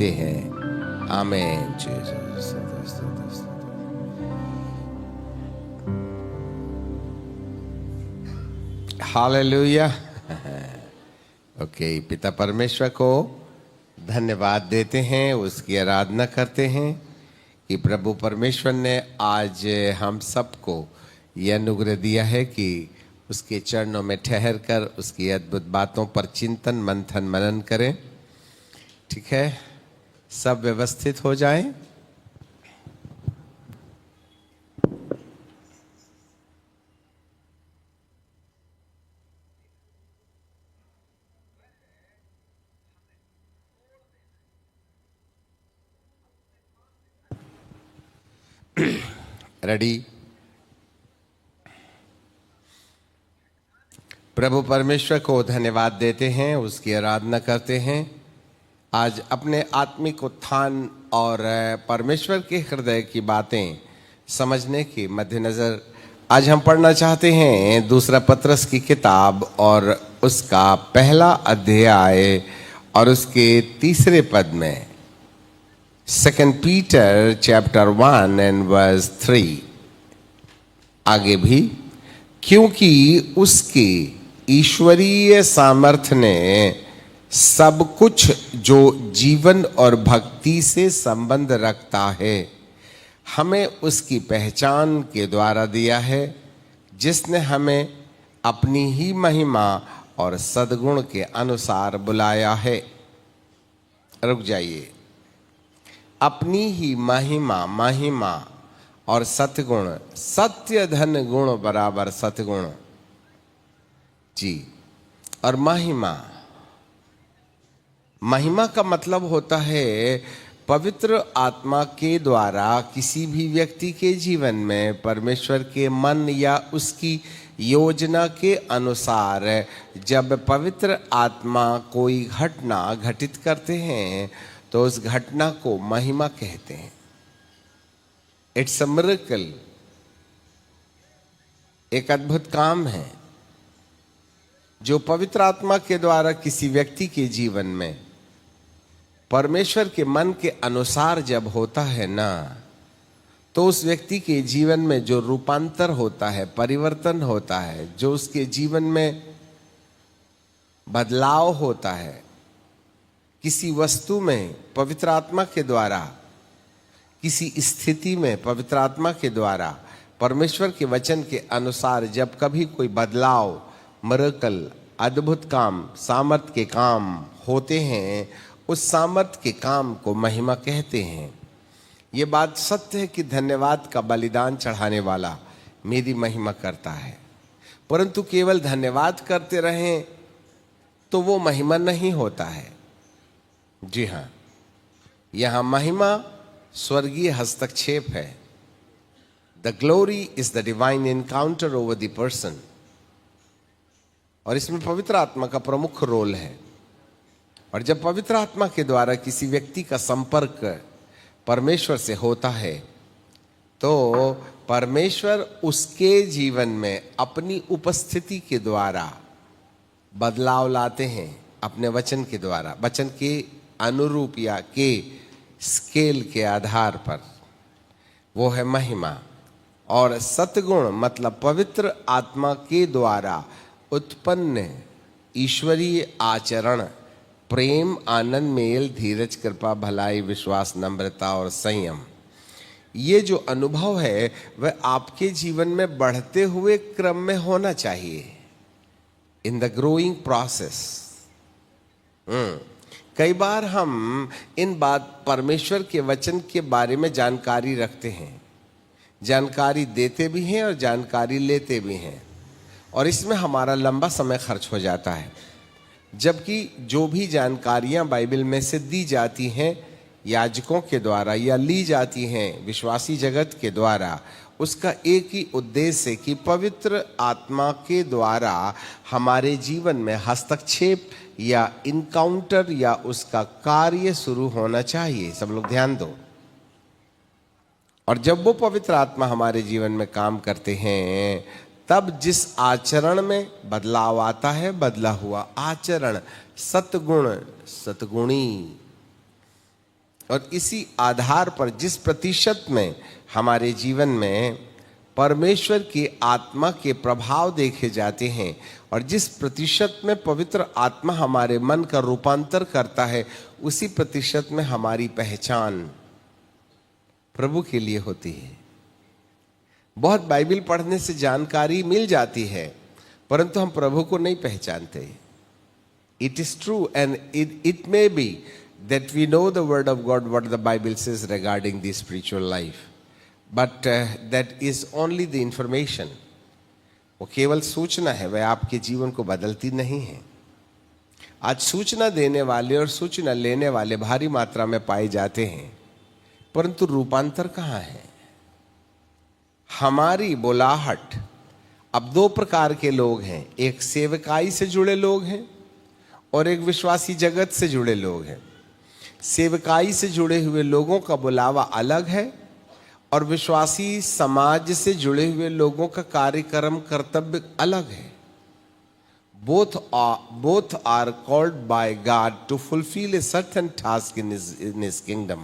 देते हैं। आमीन। जीसस। हालेलुया। ओके, पिता परमेश्वर को धन्यवाद देते हैं, उसकी आराधना करते हैं कि प्रभु परमेश्वर ने आज हम सबको यह अनुग्रह दिया है कि उसके चरणों में ठहर कर उसकी अद्भुत बातों पर चिंतन मंथन मनन करें। ठीक है, सब व्यवस्थित हो जाएं। रेडी? प्रभु परमेश्वर को धन्यवाद देते हैं, उसकी आराधना करते हैं। आज अपने आत्मिक उत्थान और परमेश्वर के हृदय की बातें समझने के मद्देनजर आज हम पढ़ना चाहते हैं दूसरा पत्रस की किताब और उसका पहला अध्याय और उसके तीसरे पद में। 2 Peter chapter 1 and verse 3। आगे भी, क्योंकि उसकी ईश्वरीय सामर्थ्य ने सब कुछ जो जीवन और भक्ति से संबंध रखता है हमें उसकी पहचान के द्वारा दिया है, जिसने हमें अपनी ही महिमा और सद्गुण के अनुसार बुलाया है। रुक जाइए। अपनी ही महिमा और सतगुण, सत्य धन गुण बराबर सतगुण जी। और महिमा का मतलब होता है पवित्र आत्मा के द्वारा किसी भी व्यक्ति के जीवन में परमेश्वर के मन या उसकी योजना के अनुसार जब पवित्र आत्मा कोई घटना घटित करते हैं तो उस घटना को महिमा कहते हैं। इट्स अ मिरेकल, एक अद्भुत काम है जो पवित्र आत्मा के द्वारा किसी व्यक्ति के जीवन में परमेश्वर के मन के अनुसार जब होता है ना, तो उस व्यक्ति के जीवन में जो रूपांतर होता है, परिवर्तन होता है, जो उसके जीवन में बदलाव होता है, किसी वस्तु में पवित्र आत्मा के द्वारा, किसी स्थिति में पवित्र आत्मा के द्वारा, परमेश्वर के वचन के अनुसार जब कभी कोई बदलाव, मिरेकल, अद्भुत काम, सामर्थ के काम होते हैं, उस सामर्थ के काम को महिमा कहते हैं। ये बात सत्य है कि धन्यवाद का बलिदान चढ़ाने वाला मेरी महिमा करता है, परंतु केवल धन्यवाद करते रहें तो वो महिमा नहीं होता है। जी हाँ, यहाँ महिमा स्वर्गीय हस्तक्षेप है। The glory is the divine encounter over the person, और इसमें पवित्र आत्मा का प्रमुख रोल है। और जब पवित्र आत्मा के द्वारा किसी व्यक्ति का संपर्क परमेश्वर से होता है तो परमेश्वर उसके जीवन में अपनी उपस्थिति के द्वारा बदलाव लाते हैं, अपने वचन के द्वारा, वचन के अनुरूप या के स्केल के आधार पर। वो है महिमा। और सतगुण मतलब पवित्र आत्मा के द्वारा उत्पन्न ईश्वरीय आचरण, प्रेम, आनंद, मेल, धीरज, कृपा, भलाई, विश्वास, नम्रता और संयम। ये जो अनुभव है वह आपके जीवन में बढ़ते हुए क्रम में होना चाहिए, इन द ग्रोइंग प्रोसेस। कई बार हम इन बात परमेश्वर के वचन के बारे में जानकारी रखते हैं, जानकारी देते भी हैं और जानकारी लेते भी हैं, और इसमें हमारा लंबा समय खर्च हो जाता है। जबकि जो भी जानकारियां बाइबल में से दी जाती हैं याजकों के द्वारा या ली जाती हैं विश्वासी जगत के द्वारा, उसका एक ही उद्देश्य है कि पवित्र आत्मा के द्वारा हमारे जीवन में हस्तक्षेप या इनकाउंटर या उसका कार्य शुरू होना चाहिए। सब लोग ध्यान दो। और जब वो पवित्र आत्मा हमारे जीवन में काम करते हैं तब जिस आचरण में बदलाव आता है, बदला हुआ आचरण, सतगुण, सतगुणी, और इसी आधार पर जिस प्रतिशत में हमारे जीवन में परमेश्वर की आत्मा के प्रभाव देखे जाते हैं और जिस प्रतिशत में पवित्र आत्मा हमारे मन का रूपांतर करता है, उसी प्रतिशत में हमारी पहचान प्रभु के लिए होती है। बहुत बाइबल पढ़ने से जानकारी मिल जाती है, परंतु हम प्रभु को नहीं पहचानते। It is true and it may be that we know the word of God, what the Bible says regarding the spiritual life, but that is only the information. वो केवल सूचना है, वह आपके जीवन को बदलती नहीं है। आज सूचना देने वाले और सूचना लेने वाले भारी मात्रा में पाए जाते हैं, परंतु रूपांतर कहाँ है? हमारी बुलाहट, अब दो प्रकार के लोग हैं, एक सेवकाई से जुड़े लोग हैं और एक विश्वासी जगत से जुड़े लोग हैं। सेवकाई से जुड़े हुए लोगों का बुलावा अलग है और विश्वासी समाज से जुड़े हुए लोगों का कार्यक्रम कर्तव्य अलग है। both are called by God to fulfill a certain task in his kingdom.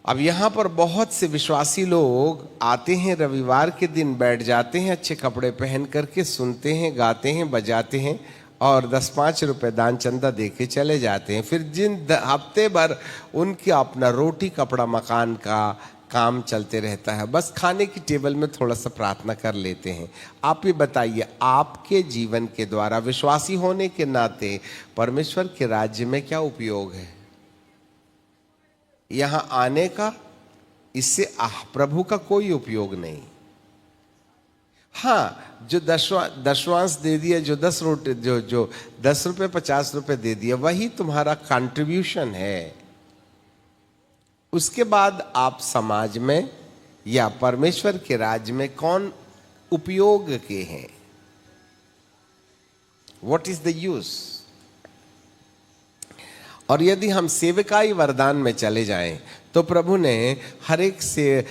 अब यहाँ पर बहुत से विश्वासी लोग आते हैं, रविवार के दिन बैठ जाते हैं, अच्छे कपड़े पहन करके सुनते हैं, गाते हैं, बजाते हैं और 10-5 रुपए दान चंदा दे के चले जाते हैं। फिर जिन हफ्ते भर उनके अपना रोटी कपड़ा मकान का काम चलते रहता है, बस खाने की टेबल में थोड़ा सा प्रार्थना कर लेते हैं। आप ही बताइए, आपके जीवन के द्वारा विश्वासी होने के नाते परमेश्वर के राज्य में क्या उपयोग है? यहाँ आने का, इससे प्रभु का कोई उपयोग नहीं। हाँ, जो दशवांश दे दिया, जो 10 रोटी, जो 10 रुपये 50 रुपये दे दिया, वही तुम्हारा कंट्रीब्यूशन है। उसके बाद आप समाज में या परमेश्वर के राज्य में कौन उपयोग के हैं? What is the use? और यदि हम सेवकाई वरदान में चले जाएं तो प्रभु ने हर एक से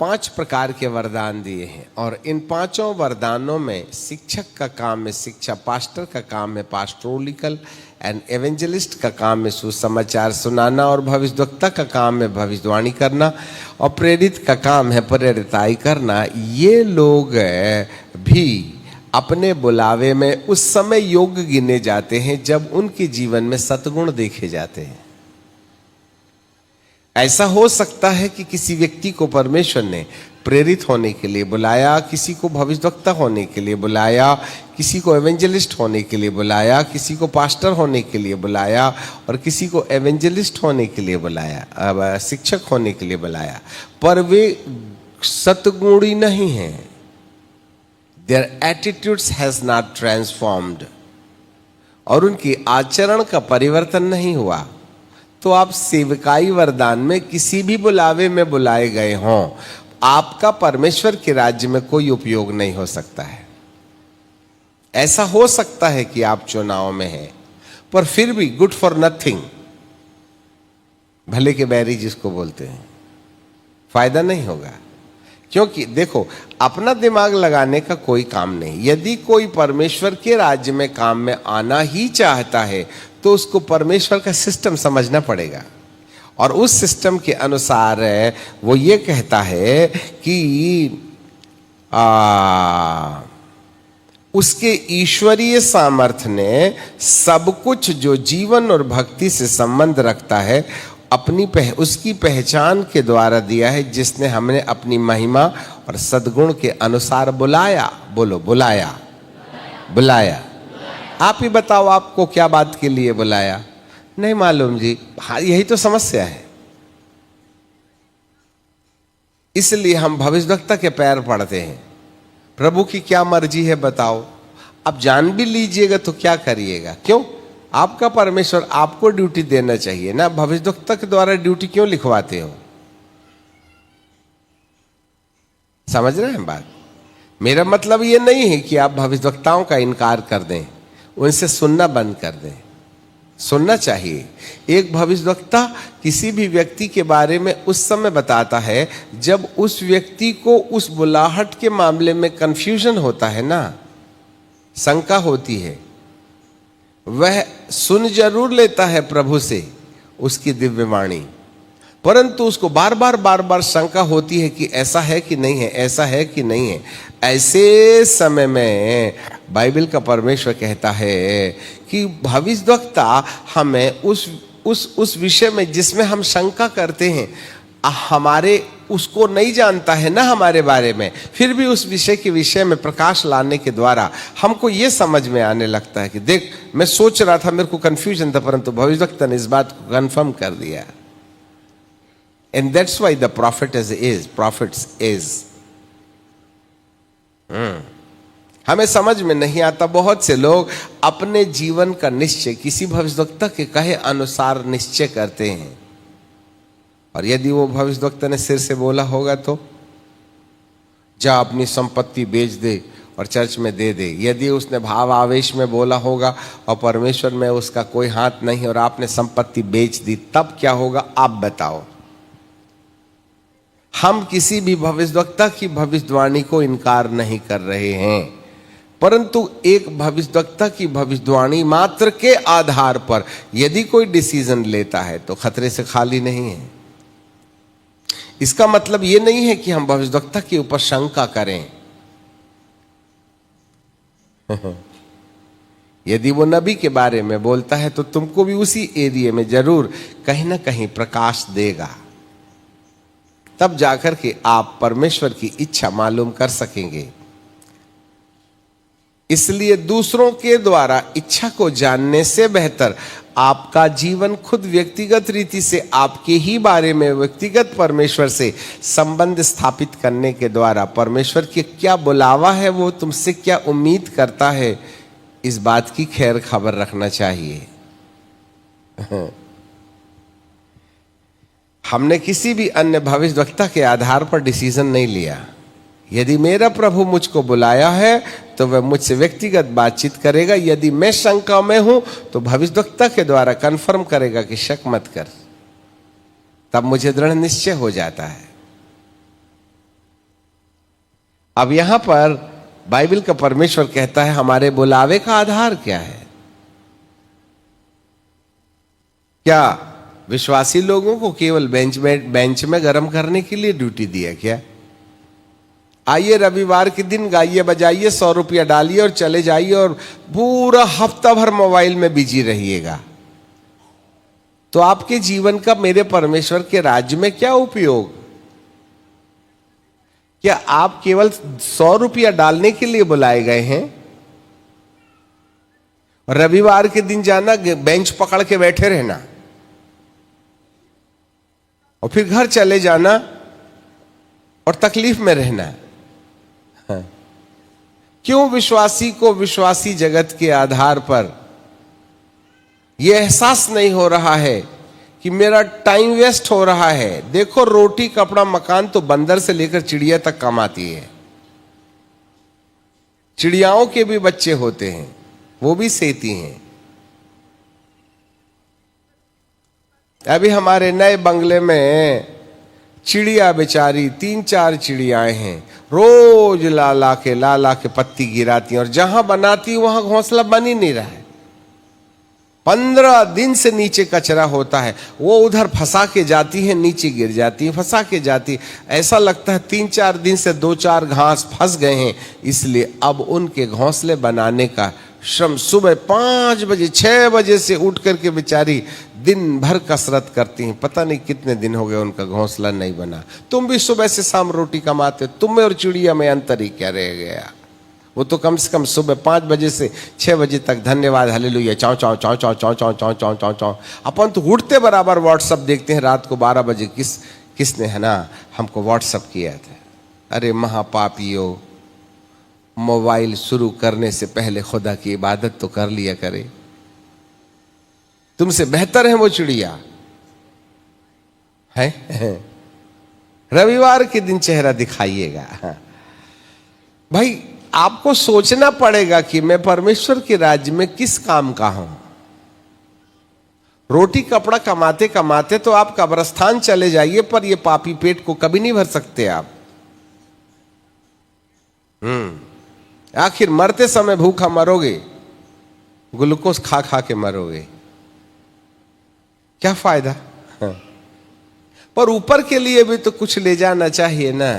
5 प्रकार के वरदान दिए हैं और इन 5 वरदानों में शिक्षक का काम है शिक्षा, पास्टर का काम है पास्टोरिकल एंड एवेंजलिस्ट का काम है सुसमाचार सुनाना और भविष्यद्वक्ता का काम है भविष्यवाणी करना और प्रेरित का काम है प्रेरिताई करना। ये लोग भी अपने बुलावे में उस समय योग्य गिने जाते हैं जब उनके जीवन में सद्गुण देखे जाते हैं। ऐसा हो सकता है कि किसी व्यक्ति को परमेश्वर ने प्रेरित होने के लिए बुलाया, किसी को भविष्यद्वक्ता होने के लिए बुलाया, किसी को एवेंजलिस्ट होने के लिए बुलाया, किसी को पास्टर होने के लिए बुलाया और किसी को एवेंजलिस्ट होने के लिए बुलाया, शिक्षक होने के लिए बुलाया, पर वे सद्गुणी नहीं हैं। Their attitudes has not transformed और उनकी आचरण का परिवर्तन नहीं हुआ। तो आप सेवकाई वरदान में किसी भी बुलावे में बुलाए गए हों, आपका परमेश्वर के राज्य में कोई उपयोग नहीं हो सकता है। ऐसा हो सकता है कि आप चुनाव में हैं, पर फिर भी गुड फॉर नथिंग, भले के बैरी जिसको बोलते हैं, फायदा नहीं होगा। क्योंकि देखो, अपना दिमाग लगाने का कोई काम नहीं। यदि कोई परमेश्वर के राज्य में काम में आना ही चाहता है तो उसको परमेश्वर का सिस्टम समझना पड़ेगा और उस सिस्टम के अनुसार वो ये कहता है कि उसके ईश्वरीय सामर्थ्य ने सब कुछ जो जीवन और भक्ति से संबंध रखता है उसकी पहचान के द्वारा दिया है, जिसने हमने अपनी महिमा और सद्गुण के अनुसार बुलाया। बोलो, बुलाया, बुलाया। आप ही बताओ, आपको क्या बात के लिए बुलाया? नहीं मालूम जी। हाँ, यही तो समस्या है। इसलिए हम भविष्यद्वक्ता के पैर पड़ते हैं, प्रभु की क्या मर्जी है बताओ। अब जान भी लीजिएगा तो क्या करिएगा? क्यों? आपका परमेश्वर आपको ड्यूटी देना चाहिए ना, भविष्यद्वक्ता के द्वारा ड्यूटी क्यों लिखवाते हो? समझ रहे हैं बात? मेरा मतलब ये नहीं है कि आप भविष्यद्वक्ताओं का इनकार कर दें, उनसे सुनना बंद कर दें। सुनना चाहिए। एक भविष्यद्वक्ता किसी भी व्यक्ति के बारे में उस समय बताता है जब उस व्यक्ति को उस बुलाहट के मामले में कंफ्यूजन होता है ना, शंका होती है। वह सुन जरूर लेता है प्रभु से, उसकी दिव्य वाणी, परंतु उसको बार बार शंका होती है कि ऐसा है कि नहीं है, ऐसा है कि नहीं है। ऐसे समय में बाइबल का परमेश्वर कहता है कि भविष्यद्वक्ता हमें उस विषय में जिसमें हम शंका करते हैं, हमारे उसको नहीं जानता है ना हमारे बारे में, फिर भी उस विषय के विषय में प्रकाश लाने के द्वारा हमको ये समझ में आने लगता है कि देख, मैं सोच रहा था, मेरे को कंफ्यूजन था, परंतु भविष्यद्वक्ता ने इस बात को कंफर्म कर दिया। And that's why the prophets is. हमें समझ में नहीं आता, बहुत से लोग अपने जीवन का निश्चय किसी भविष्यद्वक्ता के कहे अनुसार निश्चय करते हैं, और यदि वो भविष्यद्वक्ता ने सिर से बोला होगा तो जा अपनी संपत्ति बेच दे और चर्च में दे दे। यदि उसने भाव आवेश में बोला होगा और परमेश्वर में उसका कोई हाथ नहीं और आपने संपत्ति बेच दी, तब क्या होगा आप बताओ। हम किसी भी भविष्यद्वक्ता की भविष्यवाणी को इनकार नहीं कर रहे हैं, परंतु एक भविष्यद्वक्ता की भविष्यवाणी मात्र के आधार पर यदि कोई डिसीजन लेता है तो खतरे से खाली नहीं है। इसका मतलब यह नहीं है कि हम भविष्यद्वक्ता के ऊपर शंका करें। यदि वो नबी के बारे में बोलता है तो तुमको भी उसी एरिया में जरूर कहीं ना कहीं प्रकाश देगा, तब जाकर के आप परमेश्वर की इच्छा मालूम कर सकेंगे। इसलिए दूसरों के द्वारा इच्छा को जानने से बेहतर आपका जीवन खुद व्यक्तिगत रीति से आपके ही बारे में व्यक्तिगत परमेश्वर से संबंध स्थापित करने के द्वारा परमेश्वर की क्या बुलावा है, वो तुमसे क्या उम्मीद करता है, इस बात की खैर खबर रखना चाहिए। हमने किसी भी अन्य भविष्यद्वक्ता के आधार पर डिसीजन नहीं लिया। यदि मेरा प्रभु मुझको बुलाया है तो वह मुझसे व्यक्तिगत बातचीत करेगा। यदि मैं शंका में हूं तो भविष्यद्वक्ता के द्वारा कंफर्म करेगा कि शक मत कर, तब मुझे दृढ़ निश्चय हो जाता है। अब यहां पर बाइबल का परमेश्वर कहता है हमारे बुलावे का आधार क्या है। क्या विश्वासी लोगों को केवल बेंच में गर्म करने के लिए ड्यूटी दिया क्या? आइए रविवार के दिन गाइए बजाइए, 100 रुपया डालिए और चले जाइए और पूरा हफ्ता भर मोबाइल में बिजी रहिएगा, तो आपके जीवन का मेरे परमेश्वर के राज्य में क्या उपयोग? क्या आप केवल 100 रुपया डालने के लिए बुलाए गए हैं? रविवार के दिन जाना, बेंच पकड़ के बैठे रहना और फिर घर चले जाना और तकलीफ में रहना? हाँ। क्यों विश्वासी को विश्वासी जगत के आधार पर यह एहसास नहीं हो रहा है कि मेरा टाइम वेस्ट हो रहा है? देखो, रोटी कपड़ा मकान तो बंदर से लेकर चिड़िया तक कमाती है। चिड़ियाओं के भी बच्चे होते हैं, वो भी सेती हैं। अभी हमारे नए बंगले में चिड़िया बेचारी 3-4 चिड़ियाएं हैं, रोज ला के पत्ती गिराती हैं और जहां बनाती वहां घोंसला बन ही नहीं रहा है। 15 दिन से नीचे कचरा होता है, वो उधर फंसा के जाती है, नीचे गिर जाती है, फंसा के जाती है। ऐसा लगता है 3-4 दिन से 2-4 घास फंस गए हैं, इसलिए अब उनके घोंसले बनाने का श्रम सुबह 5 बजे 6 बजे से उठ करके बेचारी दिन भर कसरत करती हैं। पता नहीं कितने दिन हो गए उनका घोंसला नहीं बना। तुम भी सुबह से शाम रोटी कमाते, तुम में और चिड़िया में अंतर ही क्या रह गया? वो तो कम से कम सुबह 5 बजे से 6 बजे तक धन्यवाद हालेलुया चाव चाव चाव चाव चाव चाव चाव चाव चाव चाव। अपन तो उठते बराबर व्हाट्सअप देखते हैं, रात को 12 बजे किसने है ना हमको व्हाट्सअप किया था। अरे महापापियों, मोबाइल शुरू करने से पहले खुदा की इबादत तो कर लिया करे। तुमसे बेहतर है वो चिड़िया है। रविवार के दिन चेहरा दिखाइएगा। भाई, आपको सोचना पड़ेगा कि मैं परमेश्वर के राज्य में किस काम का हूं। रोटी कपड़ा कमाते कमाते तो आप कब्रिस्तान चले जाइए, पर ये पापी पेट को कभी नहीं भर सकते आप। आखिर मरते समय भूखा मरोगे, ग्लूकोज खा खा के मरोगे। क्या फायदा? हाँ। पर ऊपर के लिए भी तो कुछ ले जाना चाहिए ना।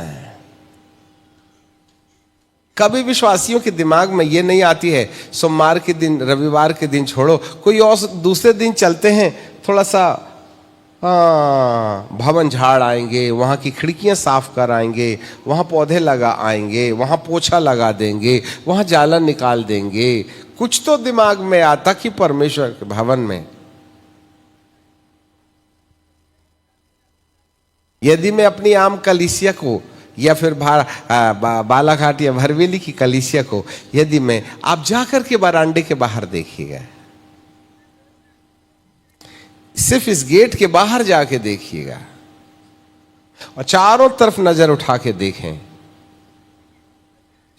कभी विश्वासियों के दिमाग में ये नहीं आती है सोमवार के दिन, रविवार के दिन छोड़ो, कोई और दूसरे दिन चलते हैं, थोड़ा सा भवन झाड़ आएंगे, वहां की खिड़कियां साफ कर आएंगे, वहां पौधे लगा आएंगे, वहां पोछा लगा देंगे, वहां जाला निकाल देंगे। कुछ तो दिमाग में आता कि परमेश्वर के भवन में यदि मैं अपनी आम कलीसिया को या फिर बालाघाट या भरवेली की कलीसिया को, यदि मैं, आप जाकर के बरामदे के बाहर देखिएगा, सिर्फ इस गेट के बाहर जाके देखिएगा और चारों तरफ नजर उठा के देखें,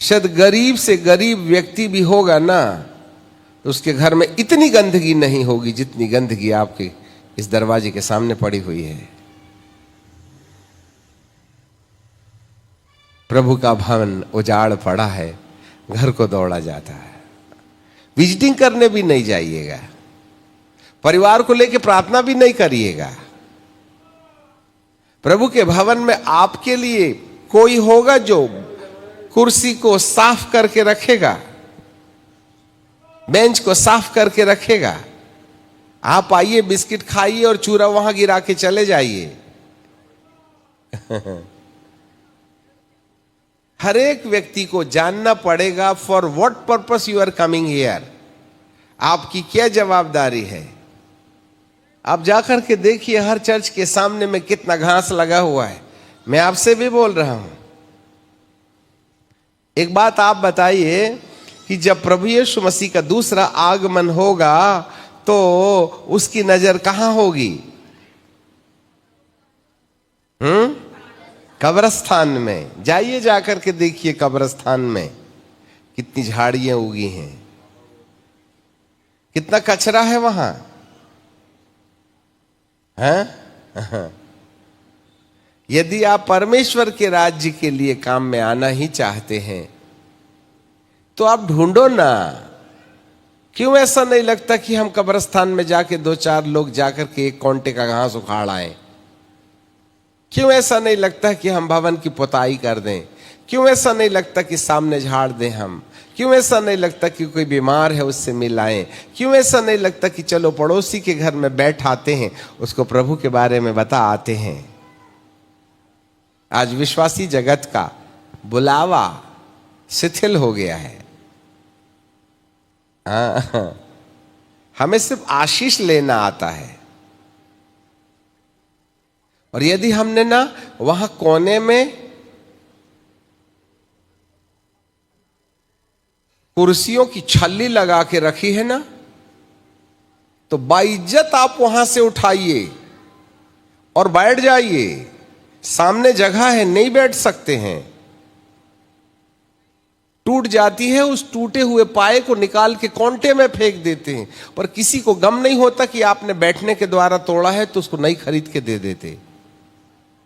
शायद गरीब से गरीब व्यक्ति भी होगा ना, तो उसके घर में इतनी गंदगी नहीं होगी जितनी गंदगी आपके इस दरवाजे के सामने पड़ी हुई है। प्रभु का भवन उजाड़ पड़ा है, घर को दौड़ा जाता है। विजिटिंग करने भी नहीं जाइएगा, परिवार को लेकर प्रार्थना भी नहीं करिएगा। प्रभु के भवन में आपके लिए कोई होगा जो कुर्सी को साफ करके रखेगा, बेंच को साफ करके रखेगा। आप आइए, बिस्किट खाइए और चूरा वहां गिरा के चले जाइए। हर एक व्यक्ति को जानना पड़ेगा for what purpose you are coming here, आपकी क्या जवाबदारी है। आप जाकर के देखिए हर चर्च के सामने में कितना घास लगा हुआ है। मैं आपसे भी बोल रहा हूं, एक बात आप बताइए कि जब प्रभु यीशु मसीह का दूसरा आगमन होगा तो उसकी नजर कहां होगी? कब्रिस्तान में। जाइए, जाकर के देखिए कब्रिस्तान में कितनी झाड़ियां उगी हैं, कितना कचरा है वहां। हाँ? यदि आप परमेश्वर के राज्य के लिए काम में आना ही चाहते हैं तो आप ढूंढो ना। क्यों ऐसा नहीं लगता कि हम कब्रिस्तान में जाके दो चार लोग जाकर के एक कांटे का घास उखाड़ आए? क्यों ऐसा नहीं लगता कि हम भवन की पुताई कर दें? क्यों ऐसा नहीं लगता कि सामने झाड़ दें हम? क्यों ऐसा नहीं लगता कि कोई बीमार है उससे मिलाएं? क्यों ऐसा नहीं लगता कि चलो पड़ोसी के घर में बैठ आते हैं, उसको प्रभु के बारे में बता आते हैं? आज विश्वासी जगत का बुलावा शिथिल हो गया है। हमें सिर्फ आशीष लेना आता है, और यदि हमने ना वहां कोने में कुर्सियों की छल्ली लगा के रखी है ना, तो बाइज्जत आप वहां से उठाइए और बैठ जाइए। सामने जगह है, नहीं बैठ सकते हैं, टूट जाती है, उस टूटे हुए पाए को निकाल के कांटे में फेंक देते हैं। पर किसी को गम नहीं होता कि आपने बैठने के द्वारा तोड़ा है तो उसको नई खरीद के दे देते।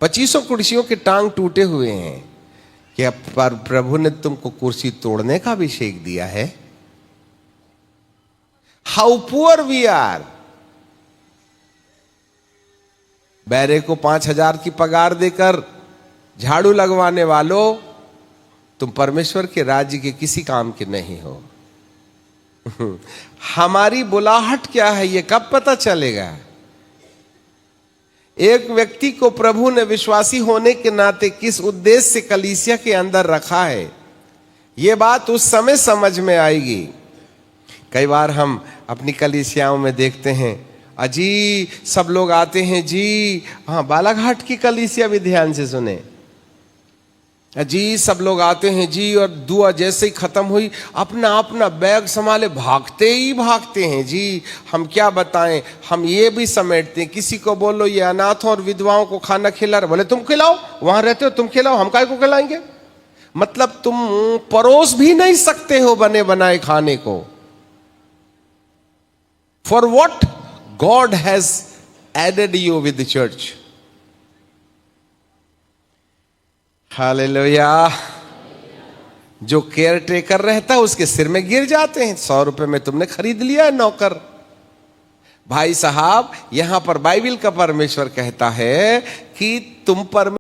2500 कुर्सियों के टांग टूटे हुए हैं। क्या प्रभु ने तुमको कुर्सी तोड़ने का अभिषेक दिया है? How poor we are. बैरे को 5000 की पगार देकर झाड़ू लगवाने वालों, तुम परमेश्वर के राज्य के किसी काम के नहीं हो। हमारी बुलाहट क्या है ये कब पता चलेगा? एक व्यक्ति को प्रभु ने विश्वासी होने के नाते किस उद्देश्य से कलीसिया के अंदर रखा है, यह बात उस समय समझ में आएगी। कई बार हम अपनी कलीसियाओं में देखते हैं, अजी सब लोग आते हैं जी, हाँ बालाघाट की कलीसिया भी ध्यान से सुने जी, सब लोग आते हैं जी, और दुआ जैसे ही खत्म हुई अपना अपना बैग संभाले भागते ही भागते हैं जी। हम क्या बताएं, हम ये भी समेटते हैं, किसी को बोलो ये अनाथों और विधवाओं को खाना खिला रहे, बोले तुम खिलाओ, वहां रहते हो तुम खिलाओ, हम काय को खिलाएंगे? मतलब तुम परोस भी नहीं सकते हो बने बनाए खाने को। For what God has added you with the church. Hallelujah. जो केयर टेकर रहता है उसके सिर में गिर जाते हैं। 100 रुपए में तुमने खरीद लिया है नौकर, भाई साहब, यहां पर बाइबिल का परमेश्वर कहता है कि तुम परमेश्वर